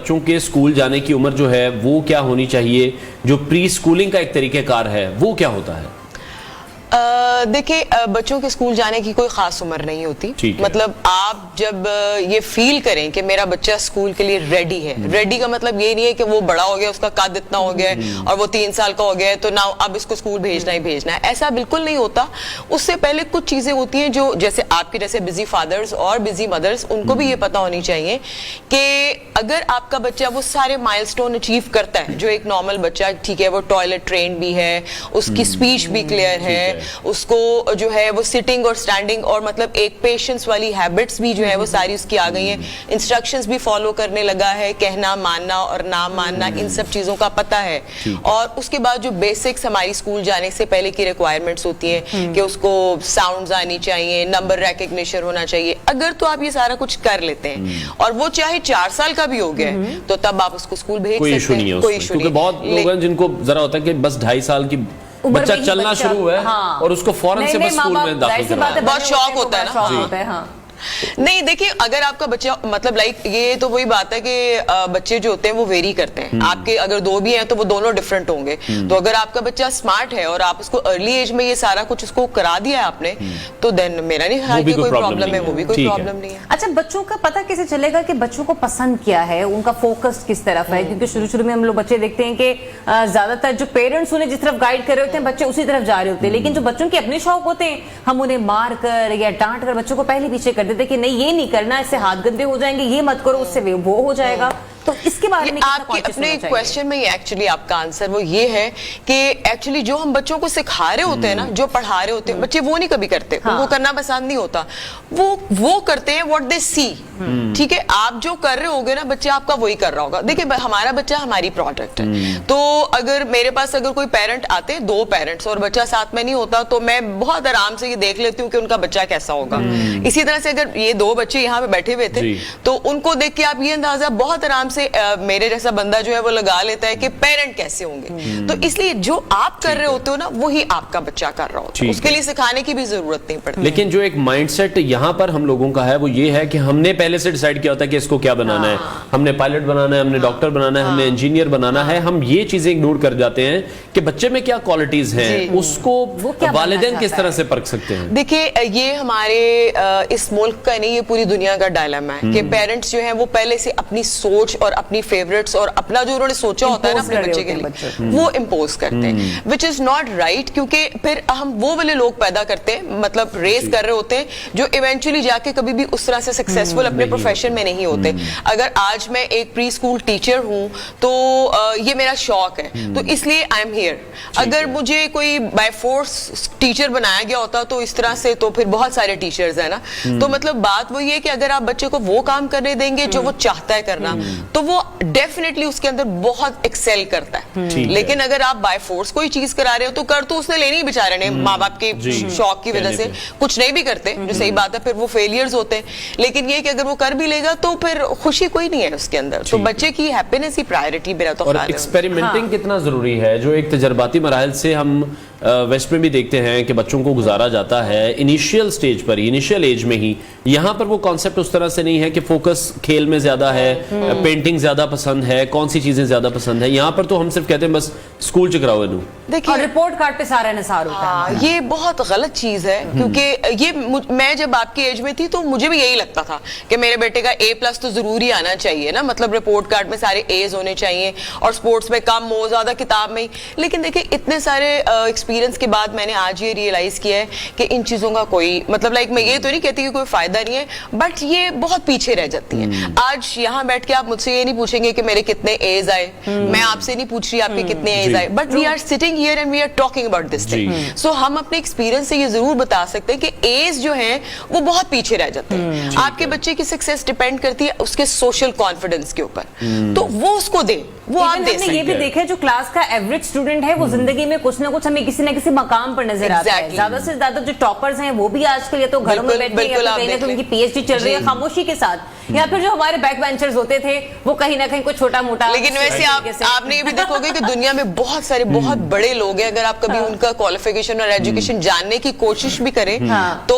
بچوں کے اسکول جانے کی عمر جو ہے وہ کیا ہونی چاہیے, جو پری اسکولنگ کا ایک طریقہ کار ہے وہ کیا ہوتا ہے؟ دیکھیں بچوں کے اسکول جانے کی کوئی خاص عمر نہیں ہوتی. مطلب آپ جب یہ فیل کریں کہ میرا بچہ اسکول کے لیے ریڈی ہے, ریڈی کا مطلب یہ نہیں ہے کہ وہ بڑا ہو گیا, اس کا قد اتنا ہو گیا ہے اور وہ 3 سال کا ہو گیا ہے تو نہ اب اس کو اسکول بھیجنا ہی بھیجنا ہے, ایسا بالکل نہیں ہوتا. اس سے پہلے کچھ چیزیں ہوتی ہیں جو جیسے آپ کے جیسے بزی فادرز اور بزی مدرز, ان کو بھی یہ پتا ہونی چاہیے کہ اگر آپ کا بچہ وہ سارے مائل سٹون اچیو کرتا ہے جو ایک نارمل بچہ, ٹھیک ہے وہ ٹوائلٹ ٹرینڈ بھی ہے, اس کی اسپیچ بھی کلیئر ہے, اس کو جو ہے وہ سٹنگ اور سٹینڈنگ اور مطلب ایک پیشنس والی ہیبٹس بھی جو ہے وہ ساری اس کی آ گئی ہیں, انسٹرکشنز بھی فالو کرنے لگا ہے, کہنا ماننا اور نہ ماننا ان سب چیزوں کا پتہ ہے. اور اس کے بعد جو بیسکس ہماری اسکول جانے سے پہلے کی ریکوائرمنٹس ہوتی ہیں کہ اس کو ساؤنڈز آنی چاہیے, نمبر ریکگنیشن ہونا چاہیے, اگر تو آپ یہ سارا کچھ کر لیتے ہیں اور وہ چاہے 4 سال کا بھی ہو گیا ہے تو تب آپ اس کو اسکول بھیج سکتے ہیں, کوئی ایشو نہیں. کیونکہ بہت لوگ ہیں جن کو ذرا ہوتا ہے کہ بس 2.5 سال کی بچہ چلنا شروع ہے اور اس کو فوراً سے بس اسکول میں داخل کرنا ہے, بہت شوق ہوتا ہے نا. نہیں دیکھیں اگر آپ کا بچہ مطلب لائک یہ تو وہی بات ہے کہ بچے جو ہوتے ہیں وہ ویری کرتے ہیں, آپ کے اگر 2 بھی ہیں تو وہ دونوں ڈفرنٹ ہوں گے. تو اگر آپ کا بچہ اسمارٹ ہے اور آپ اس کو ارلی ایج میں یہ سارا کچھ اس کو کرا دیا ہے آپ نے تو دین میرا نہیں خیال کہ کوئی پرابلم ہے, وہ بھی کوئی پرابلم نہیں ہے. اچھا بچوں کا پتہ کیسے چلے گا کہ بچوں کو پسند کیا ہے, ان کا فوکس کس طرف ہے؟ کیونکہ شروع میں ہم لوگ بچے دیکھتے ہیں کہ زیادہ تر جو پیرنٹس انہیں جس طرف گائیڈ کر رہے ہوتے ہیں بچے اسی طرف جا رہے ہوتے ہیں, لیکن جو بچوں کے اپنے شوق ہوتے ہیں ہم انہیں مار کر یا ڈانٹ کر بچوں کو پہلے پیچھے کر دیتے کہ نہیں یہ نہیں کرنا, اس سے ہاتھ گندے ہو جائیں گے, یہ مت کرو, اس سے وہ ہو جائے گا. تو اس کے بارے میں آپ کے اپنے کویسچن میں ایکچولی آپ کا آنسر وہ یہ ہے کہ ایکچولی جو ہم بچوں کو سکھا رہے ہوتے ہیں نا, جو پڑھا رہے ہوتے ہیں بچے وہ نہیں کبھی کرتے, ان کو کرنا پسند نہیں ہوتا, وہ کرتے ہیں واٹ دے سی. ٹھیک ہے, آپ جو کر رہے ہوگے نا بچہ آپ کا وہی کر رہا ہوگا. دیکھیں ہمارا بچہ ہماری پروڈکٹ ہے, تو اگر میرے پاس اگر کوئی پیرنٹ آتے 2 پیرنٹس اور بچہ ساتھ میں نہیں ہوتا تو میں بہت آرام سے یہ دیکھ لیتی ہوں کہ ان کا بچہ کیسا ہوگا. اسی طرح سے اگر یہ 2 بچے یہاں پہ بیٹھے ہوئے تھے تو ان کو دیکھ کے آپ یہ اندازہ بہت آرام سے میرے جیسا بندہ جو ہے وہ لگا لیتا ہے کہ پیرنٹ کیسے ہوں گے. تو اس لیے جو آپ کر رہے ہوتے ہو نا وہی آپ کا بچہ کر رہا ہوتا ہے, اس کے لیے سکھانے کی بھی ضرورت نہیں پڑتی. لیکن جو ایک مائنڈ سیٹ یہاں پر ہم لوگوں کا ہے وہ یہ ہے کہ ہم نے پہلے سے ڈیسائیڈ کیا ہوتا ہے کہ اس کو کیا بنانا ہے, ہم نے پائلٹ بنانا ہے, ہم نے ڈاکٹر بنانا ہے, ہم نے انجینئر بنانا ہے. ہم یہ چیزیں اگنور کر جاتے ہیں کہ بچے میں کیا کوالٹیز ہیں, اس کو والدین کس طرح سے پرکھ سکتے ہیں. دیکھیں یہ ہمارے اس ملک کا نہیں, یہ پوری دنیا کا ڈائلما ہے کہ پیرنٹس جو ہیں وہ پہلے سے اپنی سوچ اور اپنی فیوریٹس اور اپنا جو انہوں نے سوچا ہوتا ہے نا اپنے بچے کے لیے وہ امپوز کرتے ہیں, وچ از ناٹ رائٹ. کیونکہ پھر ہم وہ والے لوگ پیدا کرتے ہیں مطلب ریز کر رہے ہوتے ہیں جو ایونچولی جا کے کبھی بھی اس طرح سے سکسیسفل اپنے پروفیشن میں نہیں ہوتے. اگر آج میں ایک پری اسکول ٹیچر ہوں تو یہ میرا شوق ہے, تو اس لیے آئی ایم ہیئر. اگر مجھے کوئی بائی فورس ٹیچر بنایا گیا ہوتا تو اس طرح سے تو پھر بہت سارے ٹیچرز ہیں نا. تو مطلب بات وہ یہ کہ اگر آپ بچے کو وہ کام کرنے دیں گے جو وہ چاہتا ہے کرنا تو وہ ڈیفینیٹلی اس کے اندر بہت ایکسیل کرتا ہے. لیکن اگر آپ بائی فورس کوئی چیز کرا رہے ہو تو کر تو اس نے لینی بیچارے نے ماں باپ کے شوق کی وجہ سے, کچھ نہیں بھی کرتے جو صحیح بات ہے, پھر وہ فیلیئرز ہوتے ہیں. لیکن یہ کہ اگر وہ کر بھی لے گا تو پھر خوشی کوئی نہیں ہے اس کے اندر. تو بچے کی ہیپینس ہی پرائیورٹی میرا تو خیال ہے. اور ایکسپیریمنٹنگ کتنا ضروری ہے, جو ایک تجرباتی مراحل سے ہم ویسٹ میں بھی دیکھتے ہیں کہ بچوں کو گزارا جاتا ہے انیشیل سٹیج پر, انیشیل ایج میں ہی. یہاں پر وہ کانسیپٹ اس طرح سے نہیں ہے کہ فوکس کھیل میں زیادہ ہے, پینٹنگ زیادہ پسند ہے, کون سی چیزیں زیادہ پسند ہے. یہاں پر تو ہم صرف کہتے ہیں بس اسکول چکراؤ ہے. دیکھیں رپورٹ کارڈ پہ سارا نثار ہوتا ہے. یہ بہت غلط چیز ہے کیونکہ یہ میں جب آپ کی ایج میں تھی تو مجھے بھی یہی لگتا تھا کہ میرے بیٹے کا A+ تو ضروری آنا چاہیے نا, مطلب رپورٹ کارڈ میں سارے A's ہونے چاہیے اور سپورٹس میں کم ہو, زیادہ کتاب میں. لیکن دیکھیں اتنے سارے ایکسپیرینس کے بعد میں نے آج یہ ریئلائز کیا ہے کہ ان چیزوں کا کوئی مطلب لائک میں یہ تو نہیں کہتی کہ کوئی فائدہ نہیں ہے, بٹ یہ بہت پیچھے رہ جاتی ہیں. آج یہاں بیٹھ کے آپ مجھ سے یہ نہیں پوچھیں گے کہ میرے کتنے A's آئے, میں آپ سے نہیں پوچھ رہی آپ کے کتنے A's آئے, but we are sitting here and we are talking about this thing. So ہم اپنے ایکسپیرینس سے یہ ضرور بتا سکتے ہیں کہ A's جو ہیں وہ بہت پیچھے رہ جاتے ہیں. آپ کے بچے کی سکسیس ڈیپینڈ کرتی ہے اس کے سوشل کانفیڈنس کے اوپر, تو وہ اس کو دیں, وہ آپ دے سکتے ہیں. یہ بھی دیکھا جو کلاس کا ایوریج اسٹوڈنٹ ہے وہ زندگی میں کچھ نہ کچھ ہمیں کسی نہ کسی مقام پر نظر آتا ہے. زیادہ سے زیادہ جو ٹاپرز ہیں وہ بھی آج کل یا تو گھروں میں بیٹھے ہیں یا کہیں نہ کہیں ان کی PhD چل رہی ہے خاموشی کے ساتھ, یا پھر جو ہمارے بیک بینچرز ہوتے تھے وہ کہیں نہ کہیں کوئی چھوٹا موٹا. لیکن ویسے آپ نے یہ بھی دیکھو گے کہ دنیا میں بہت سارے بہت بڑے لوگ ہیں, اگر آپ کبھی ان کا کوالیفیکیشن اور ایجوکیشن جاننے کی کوشش بھی کریں تو